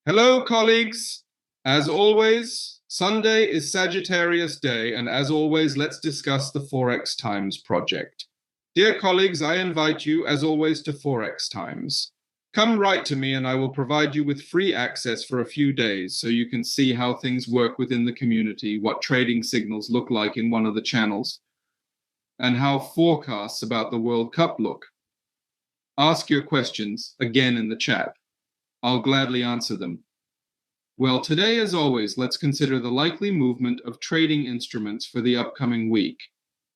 Hello, colleagues. As always, Sunday is Sagittarius Day, and as always, let's discuss the ForexTimes project. Dear colleagues, I invite you, as always, to ForexTimes. Come write to me and I will provide you with free access for a few days so you can see how things work within the community, what trading signals look like in one of the channels, and how forecasts about the World Cup look. Ask your questions again in the chat. I'll gladly answer them. Well, today, as always, let's consider the likely movement of trading instruments for the upcoming week,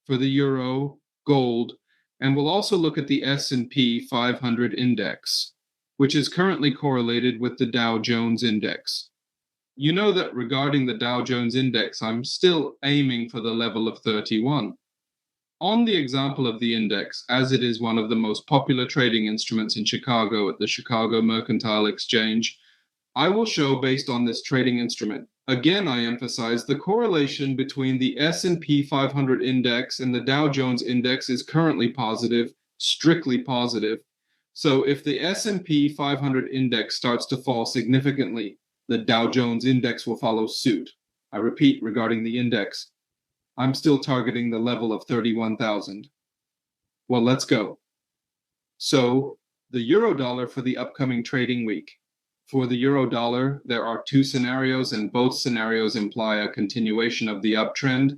for the euro, gold, and we'll also look at the SP 500 index, which is currently correlated with the Dow Jones index. You know that regarding the Dow Jones index, I'm still aiming for the level of 31. On the example of the index, as it is one of the most popular trading instruments in Chicago at the Chicago Mercantile Exchange, I will show based on this trading instrument. Again, I emphasize the correlation between the S&P 500 index and the Dow Jones index is currently positive, strictly positive. So if the S&P 500 index starts to fall significantly, the Dow Jones index will follow suit. I repeat, regarding the index, I'm still targeting the level of 31,000. Well, let's go. So the euro dollar for the upcoming trading week. For the euro dollar, there are two scenarios, and both scenarios imply a continuation of the uptrend,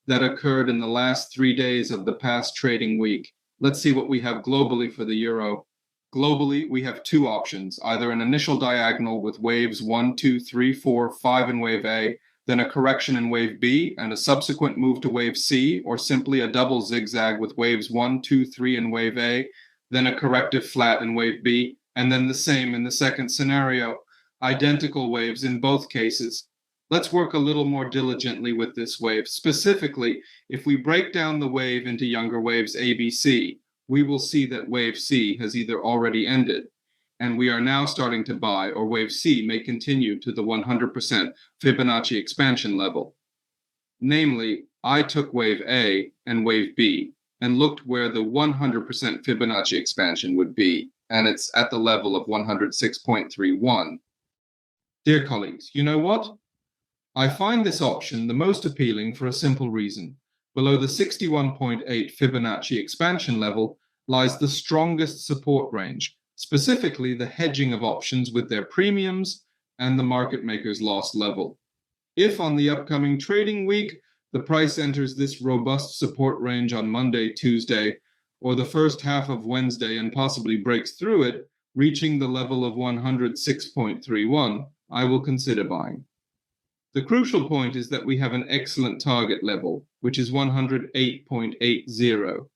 that occurred in the last 3 days of the past trading week. Let's see what we have globally for the euro. Globally, we have two options, either an initial diagonal with waves 1, 2, 3, 4, 5 in wave A, then a correction in wave B, and a subsequent move to wave C, or simply a double zigzag with waves 1, 2, 3 in wave A, then a corrective flat in wave B, and then the same in the second scenario. Identical waves in both cases. Let's work a little more diligently with this wave. Specifically, if we break down the wave into younger waves A, B, C, we will see that wave C has either already ended, and we are now starting to buy, or wave C may continue to the 100% Fibonacci expansion level. Namely, I took wave A and wave B and looked where the 100% Fibonacci expansion would be, and it's at the level of 106.31. Dear colleagues, you know what? I find this option the most appealing for a simple reason. Below the 61.8 Fibonacci expansion level lies the strongest support range, specifically the hedging of options with their premiums and the market maker's loss level. If on the upcoming trading week, the price enters this robust support range on Monday, Tuesday, or the first half of Wednesday and possibly breaks through it, reaching the level of 106.31, I will consider buying. The crucial point is that we have an excellent target level, which is 108.80.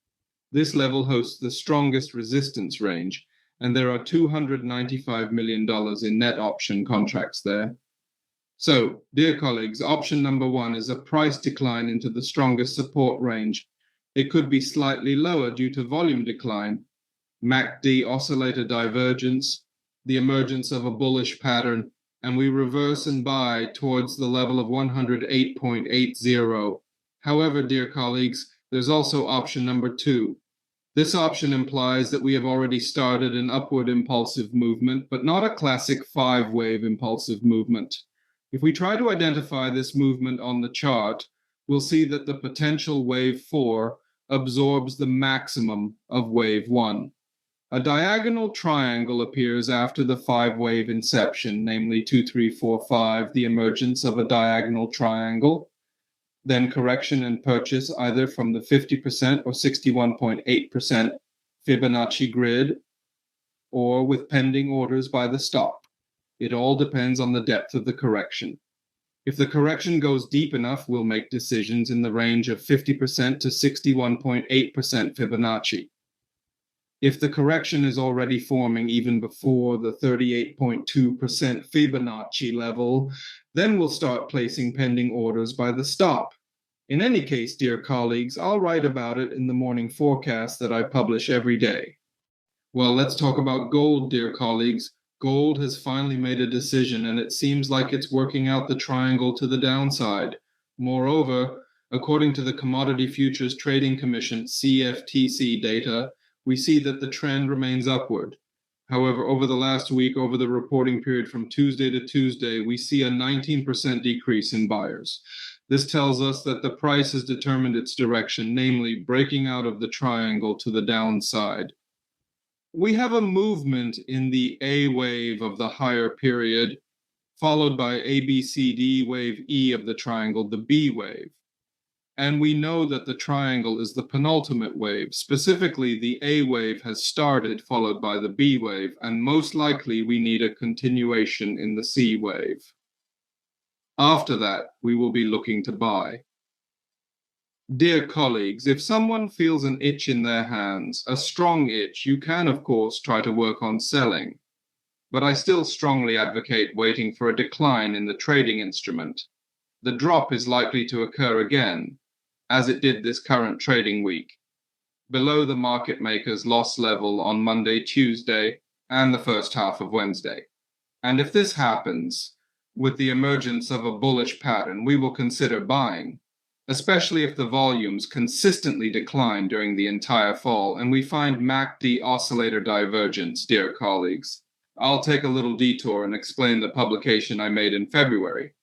This level hosts the strongest resistance range, and there are $295 million in net option contracts there. So, dear colleagues, option number one is a price decline into the strongest support range. It could be slightly lower due to volume decline, MACD oscillator divergence, the emergence of a bullish pattern, and we reverse and buy towards the level of 108.80. However, dear colleagues, there's also option number two. This option implies that we have already started an upward impulsive movement, but not a classic five-wave impulsive movement. If we try to identify this movement on the chart, we'll see that the potential wave 4 absorbs the maximum of wave 1. A diagonal triangle appears after the five-wave inception, namely 2, 3, 4, 5, the emergence of a diagonal triangle, then correction and purchase either from the 50% or 61.8% Fibonacci grid, or with pending orders by the stop. It all depends on the depth of the correction. If the correction goes deep enough, we'll make decisions in the range of 50% to 61.8% Fibonacci. If the correction is already forming even before the 38.2% Fibonacci level, then we'll start placing pending orders by the stop. In any case, dear colleagues, I'll write about it in the morning forecast that I publish every day. Well, let's talk about gold, dear colleagues. Gold has finally made a decision, and it seems like it's working out the triangle to the downside. Moreover, according to the Commodity Futures Trading Commission (CFTC) data, we see that the trend remains upward. However, over the last week, over the reporting period from Tuesday to Tuesday, we see a 19% decrease in buyers. This tells us that the price has determined its direction, namely breaking out of the triangle to the downside. We have a movement in the A wave of the higher period, followed by ABCD wave E of the triangle, the B wave. And we know that the triangle is the penultimate wave. Specifically, the A wave has started, followed by the B wave, and most likely we need a continuation in the C wave. After that, we will be looking to buy. Dear colleagues, if someone feels an itch in their hands, a strong itch, you can, of course, try to work on selling. But I still strongly advocate waiting for a decline in the trading instrument. The drop is likely to occur again, as it did this current trading week, below the market maker's loss level on Monday, Tuesday, and the first half of Wednesday. And if this happens, with the emergence of a bullish pattern, we will consider buying, especially if the volumes consistently decline during the entire fall and we find MACD oscillator divergence, dear colleagues. I'll take a little detour and explain the publication I made in February.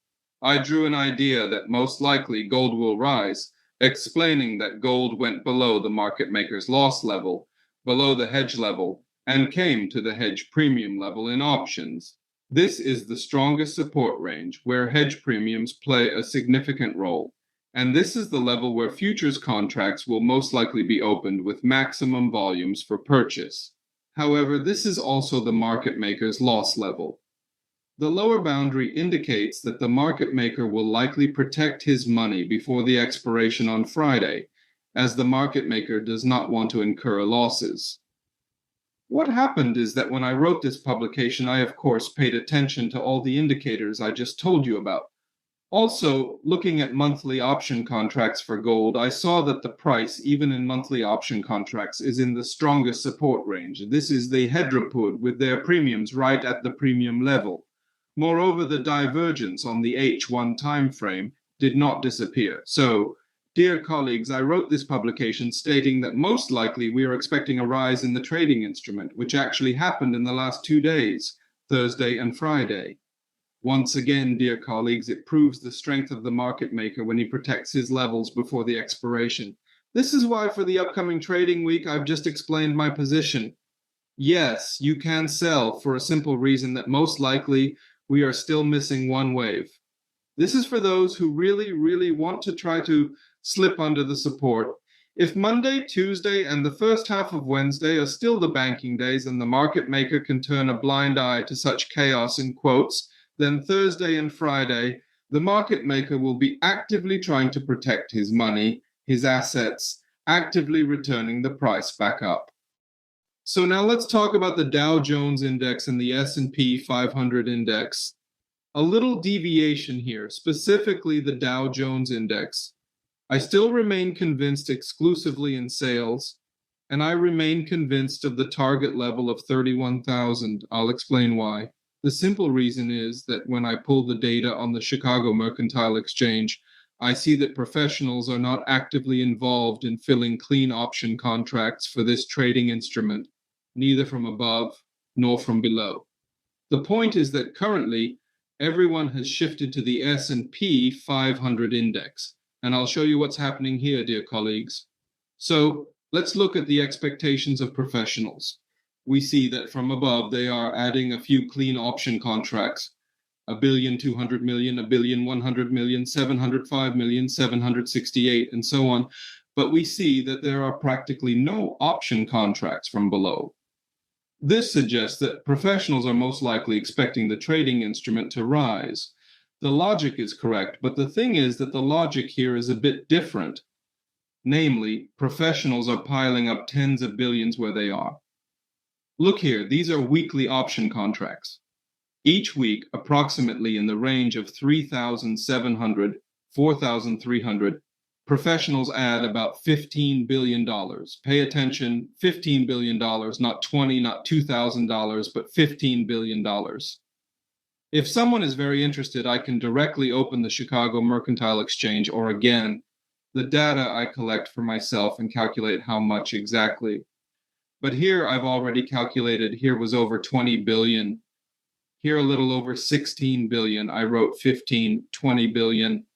I drew an idea that most likely gold will rise, explaining that gold went below the market maker's loss level, below the hedge level, and came to the hedge premium level in options. This is the strongest support range where hedge premiums play a significant role, and this is the level where futures contracts will most likely be opened with maximum volumes for purchase. However, this is also the market maker's loss level. The lower boundary indicates that the market maker will likely protect his money before the expiration on Friday, as the market maker does not want to incur losses. What happened is that when I wrote this publication, I of course paid attention to all the indicators I just told you about. Also, looking at monthly option contracts for gold, I saw that the price, even in monthly option contracts, is in the strongest support range. This is the Hedrapud with their premiums right at the premium level. Moreover, the divergence on the H1 time frame did not disappear. So, dear colleagues, I wrote this publication stating that most likely we are expecting a rise in the trading instrument, which actually happened in the last 2 days, Thursday and Friday. Once again, dear colleagues, it proves the strength of the market maker when he protects his levels before the expiration. This is why for the upcoming trading week, I've just explained my position. Yes, you can sell for a simple reason that most likely we are still missing one wave. This is for those who really want to try to slip under the support. If Monday, Tuesday, and the first half of Wednesday are still the banking days and the market maker can turn a blind eye to such chaos in quotes, then Thursday and Friday, the market maker will be actively trying to protect his money, his assets, actively returning the price back up. So now let's talk about the Dow Jones Index and the SP 500 Index. A little deviation here, specifically the Dow Jones Index. I still remain convinced exclusively in sales, and I remain convinced of the target level of 31,000. I'll explain why. The simple reason is that when I pull the data on the Chicago Mercantile Exchange, I see that professionals are not actively involved in filling clean option contracts for this trading instrument, neither from above nor from below. The point is that currently, everyone has shifted to the S&P 500 index, and I'll show you what's happening here, dear colleagues. So let's look at the expectations of professionals. We see that from above, they are adding a few clean option contracts, 1,200 million, 1,100 million, 705 million, 768, and so on. But we see that there are practically no option contracts from below. This suggests that professionals are most likely expecting the trading instrument to rise. The logic is correct, but the thing is that the logic here is a bit different. Namely, professionals are piling up tens of billions where they are. Look here, these are weekly option contracts. Each week, approximately in the range of 3,700, 4,300, professionals add about $15 billion. Pay attention, $15 billion, not 20, not $2,000, but $15 billion. If someone is very interested, I can directly open the Chicago Mercantile Exchange, or again, the data I collect for myself and calculate how much exactly. But here I've already calculated, here was over 20 billion. Here a little over 16 billion. I wrote 15, 20 billion.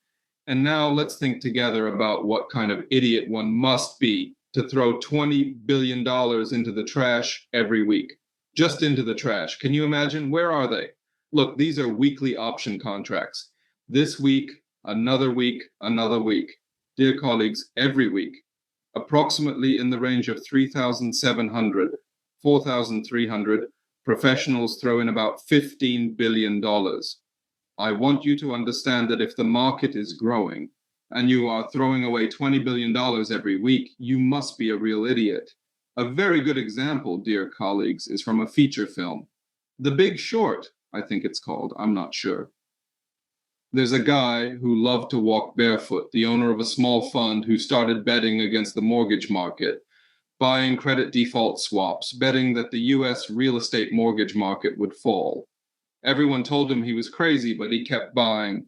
And now let's think together about what kind of idiot one must be to throw $20 billion into the trash every week. Just into the trash. Can you imagine? Where are they? Look, these are weekly option contracts. This week, another week, another week. Dear colleagues, every week, approximately in the range of 3,700, 4,300, professionals throw in about $15 billion. I want you to understand that if the market is growing and you are throwing away $20 billion every week, you must be a real idiot. A very good example, dear colleagues, is from a feature film. The Big Short, I think it's called. I'm not sure. There's a guy who loved to walk barefoot, the owner of a small fund who started betting against the mortgage market, buying credit default swaps, betting that the US real estate mortgage market would fall. Everyone told him he was crazy, but he kept buying.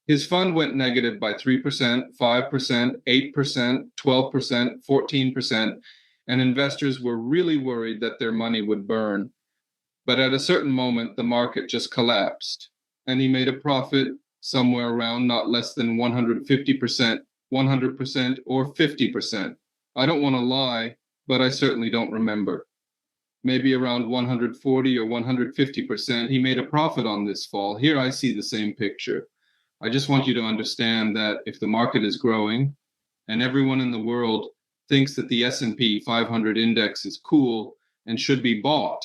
His fund went negative by 3%, 5%, 8%, 12%, 14%, and investors were really worried that their money would burn. But at a certain moment, the market just collapsed, and he made a profit somewhere around not less than 150%, 100%, or 50%. I don't want to lie, but I certainly don't remember. Maybe around 140 or 150%, he made a profit on this fall. Here I see the same picture. I just want you to understand that if the market is growing and everyone in the world thinks that the SP 500 index is cool and should be bought,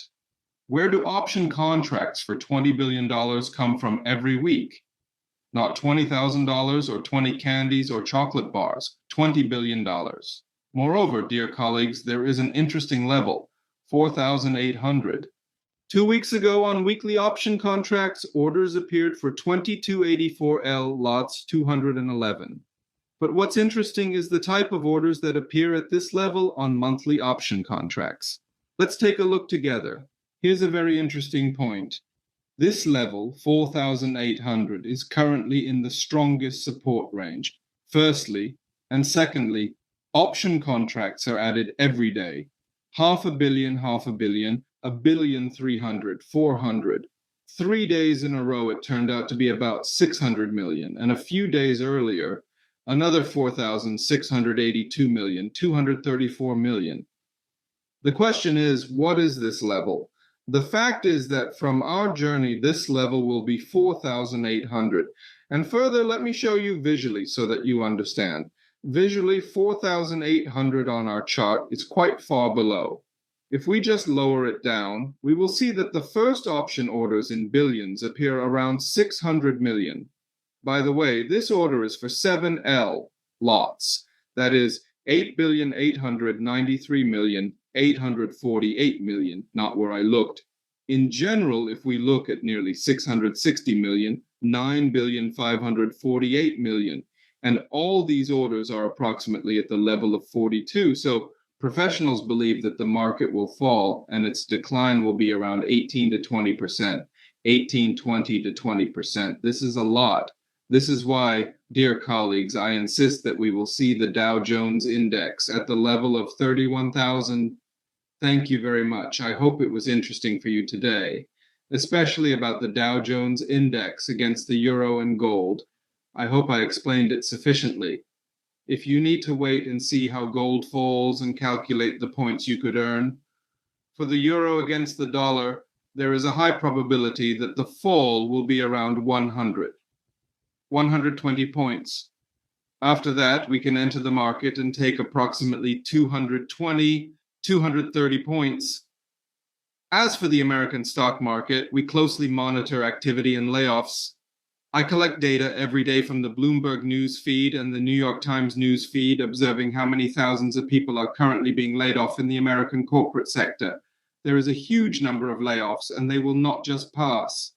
where do option contracts for $20 billion come from every week? Not $20,000 or 20 candies or chocolate bars, $20 billion. Moreover, dear colleagues, there is an interesting level. 4,800. 2 weeks ago on weekly option contracts, orders appeared for 2284L lots 211. But what's interesting is the type of orders that appear at this level on monthly option contracts. Let's take a look together. Here's a very interesting point. This level, 4,800, is currently in the strongest support range. Firstly, and secondly, option contracts are added every day. 500 million, 500 million, 1,300,000,000, 400. 3 days in a row, it turned out to be about 600 million. And a few days earlier, another 4,682 million, 234 million. The question is, what is this level? The fact is that from our journey, this level will be 4,800. And further, let me show you visually so that you understand. Visually, 4,800 on our chart is quite far below. If we just lower it down, we will see that the first option orders in billions appear around 600 million. By the way, this order is for 7L lots. That is 8,893,848,000,000, not where I looked. In general, if we look at nearly 660 million, 9,548,000,000, and all these orders are approximately at the level of 42. So professionals believe that the market will fall and its decline will be around 18 to 20%, 18, 20 to 20%. This is a lot. This is why, dear colleagues, I insist that we will see the Dow Jones Index at the level of 31,000. Thank you very much. I hope it was interesting for you today, especially about the Dow Jones Index against the euro and gold. I hope I explained it sufficiently. If you need to wait and see how gold falls and calculate the points you could earn, for the euro against the dollar, there is a high probability that the fall will be around 120 points. After that, we can enter the market and take approximately 220, 230 points. As for the American stock market, we closely monitor activity and layoffs. I collect data every day from the Bloomberg news feed and the New York Times news feed, observing how many thousands of people are currently being laid off in the American corporate sector. There is a huge number of layoffs, and they will not just pass.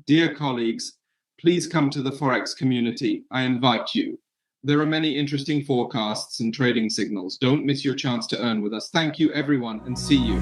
Dear colleagues, please come to the Forex community. I invite you. There are many interesting forecasts and trading signals. Don't miss your chance to earn with us. Thank you, everyone, and see you.